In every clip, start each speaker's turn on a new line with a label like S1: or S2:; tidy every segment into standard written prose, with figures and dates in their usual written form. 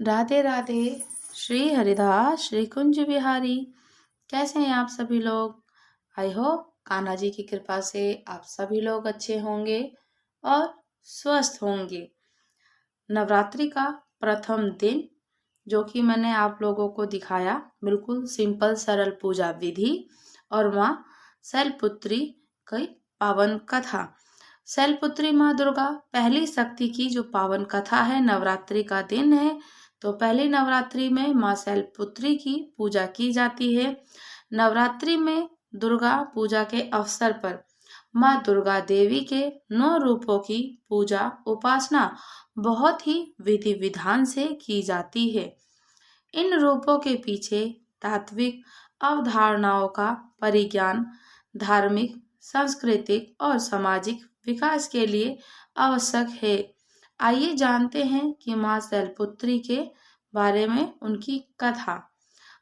S1: राधे राधे। श्री हरिदास श्री कुंज बिहारी। कैसे हैं आप सभी लोग? आई होप कान्हा जी की कृपा से आप सभी लोग अच्छे होंगे और स्वस्थ होंगे। नवरात्रि का प्रथम दिन जो कि मैंने आप लोगों को दिखाया, बिल्कुल सिंपल सरल पूजा विधि और माँ शैलपुत्री की पावन कथा। शैलपुत्री माँ दुर्गा पहली शक्ति की जो पावन कथा है, नवरात्रि का दिन है तो पहली नवरात्रि में माँ शैलपुत्री की पूजा की जाती है। नवरात्रि में दुर्गा पूजा के अवसर पर माँ दुर्गा देवी के 9 रूपों की पूजा उपासना बहुत ही विधि विधान से की जाती है। इन रूपों के पीछे तात्विक अवधारणाओं का परिज्ञान धार्मिक, सांस्कृतिक और सामाजिक विकास के लिए आवश्यक है। आइए जानते हैं कि माँ शैलपुत्री के बारे में उनकी कथा।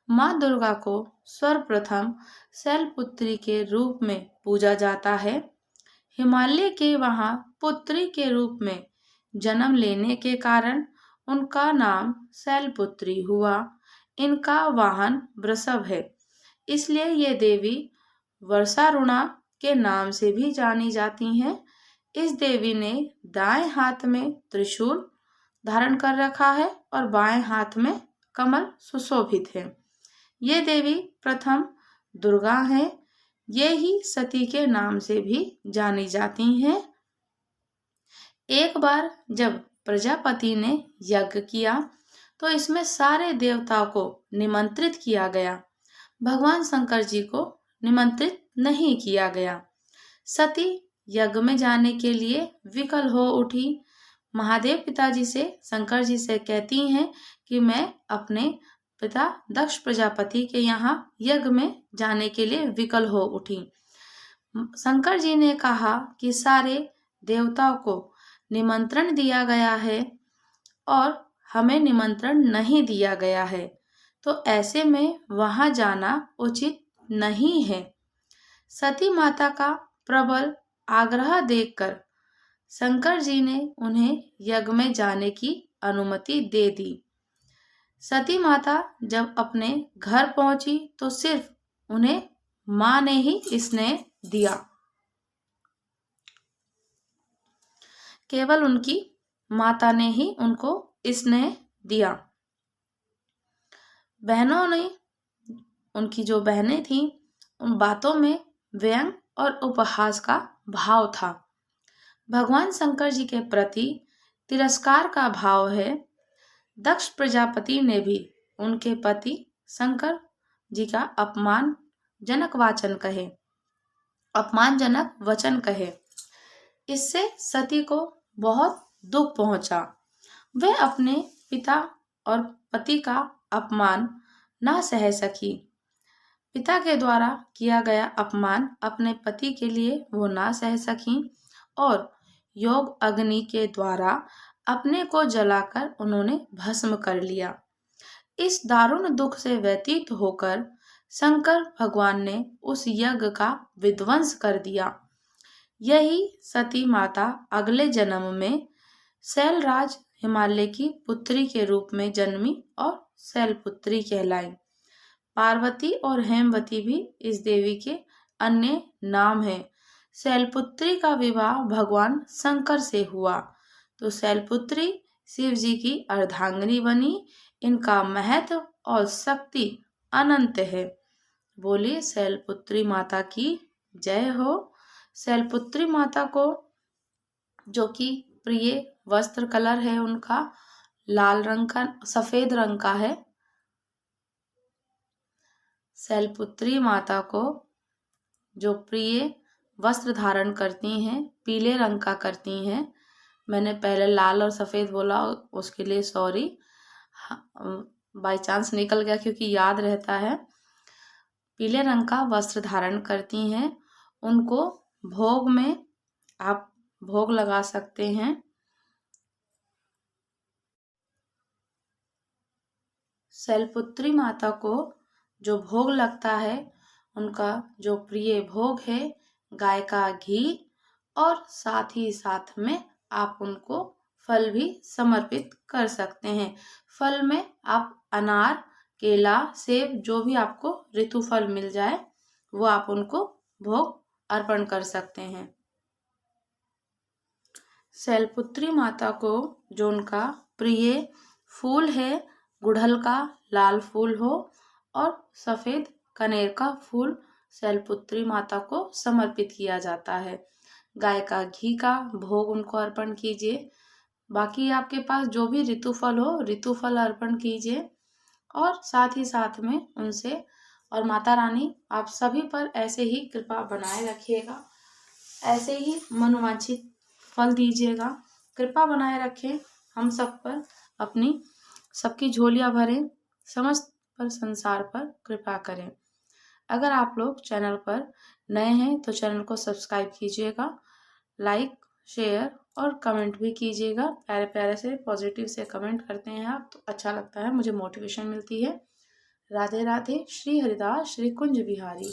S1: माँ दुर्गा को सर्वप्रथम शैलपुत्री के रूप में पूजा जाता है। हिमालय के वहां पुत्री के रूप में जन्म लेने के कारण उनका नाम शैलपुत्री हुआ। इनका वाहन वृषभ है, इसलिए ये देवी वर्षारुणा के नाम से भी जानी जाती हैं। इस देवी ने दाएं हाथ में त्रिशूल धारण कर रखा है और बाएं हाथ में कमल सुशोभित है। ये देवी प्रथम दुर्गा हैं। ये ही सती के नाम से भी जानी जाती हैं। एक बार जब प्रजापति ने यज्ञ किया तो इसमें सारे देवताओं को निमंत्रित किया गया, भगवान शंकर जी को निमंत्रित नहीं किया गया। सती यज्ञ में जाने के लिए विकल हो उठी। महादेव पिताजी से शंकर जी से कहती हैं कि मैं अपने पिता दक्ष प्रजापति के यहाँ यज्ञ में जाने के लिए विकल हो उठी। शंकर जी ने कहा कि सारे देवताओं को निमंत्रण दिया गया है और हमें निमंत्रण नहीं दिया गया है, तो ऐसे में वहां जाना उचित नहीं है। सती माता का प्रबल आग्रह देखकर शंकर जी ने उन्हें यज्ञ में जाने की अनुमति दे दी। सती माता जब अपने घर पहुंची तो सिर्फ उन्हें मां ने ही स्नेह दिया, केवल उनकी माता ने ही उनको स्नेह दिया। बहनों ने, उनकी जो बहनें थीं, उन बातों में व्यंग और उपहास का भाव था। भगवान शंकर जी के प्रति तिरस्कार का भाव है। दक्ष प्रजापति ने भी उनके पति शंकर जी का अपमानजनक वचन कहे। इससे सती को बहुत दुख पहुंचा। वे अपने पिता और पति का अपमान ना सह सकी। पिता के द्वारा किया गया अपमान अपने पति के लिए वो ना सह सकी और योग अग्नि के द्वारा अपने को जलाकर उन्होंने भस्म कर लिया। इस दारुण दुख से व्यतीत होकर शंकर भगवान ने उस यज्ञ का विध्वंस कर दिया। यही सती माता अगले जन्म में शैलराज हिमालय की पुत्री के रूप में जन्मी और शैलपुत्री कहलाई। पार्वती और हेमवती भी इस देवी के अन्य नाम हैं। शैलपुत्री का विवाह भगवान शंकर से हुआ तो शैलपुत्री शिव जी की अर्धांगिनी बनी। इनका महत्व और शक्ति अनंत है। बोलिए शैलपुत्री माता की जय हो। शैलपुत्री माता को जो कि प्रिय वस्त्र कलर है उनका लाल रंग का, सफेद रंग का है। शैलपुत्री माता को जो प्रिय वस्त्र धारण करती हैं पीले रंग का करती हैं। मैंने पहले लाल और सफेद बोला, उसके लिए सॉरी, बाय चांस निकल गया क्योंकि याद रहता है। पीले रंग का वस्त्र धारण करती हैं। उनको भोग में आप भोग लगा सकते हैं। शैलपुत्री माता को जो भोग लगता है उनका जो प्रिय भोग है गाय का घी और साथ ही साथ में आप उनको फल भी समर्पित कर सकते हैं। फल में आप अनार, केला, सेब, जो भी आपको ऋतु फल मिल जाए वो आप उनको भोग अर्पण कर सकते हैं। शैलपुत्री माता को जो उनका प्रिय फूल है, गुड़हल का लाल फूल हो और सफ़ेद कनेर का फूल शैलपुत्री माता को समर्पित किया जाता है। गाय का घी का भोग उनको अर्पण कीजिए। बाकी आपके पास जो भी ऋतु फल हो, ऋतु फल अर्पण कीजिए और साथ ही साथ में उनसे और माता रानी आप सभी पर ऐसे ही कृपा बनाए रखिएगा, ऐसे ही मनोवांछित फल दीजिएगा, कृपा बनाए रखें हम सब पर, अपनी सबकी झोलियां भरें, समस्त पर संसार पर कृपा करें। अगर आप लोग चैनल पर नए हैं तो चैनल को सब्सक्राइब कीजिएगा, लाइक, शेयर और कमेंट भी कीजिएगा। प्यारे प्यारे से पॉजिटिव से कमेंट करते हैं आप तो अच्छा लगता है, मुझे मोटिवेशन मिलती है। राधे राधे। श्री हरिदास श्री कुंज बिहारी।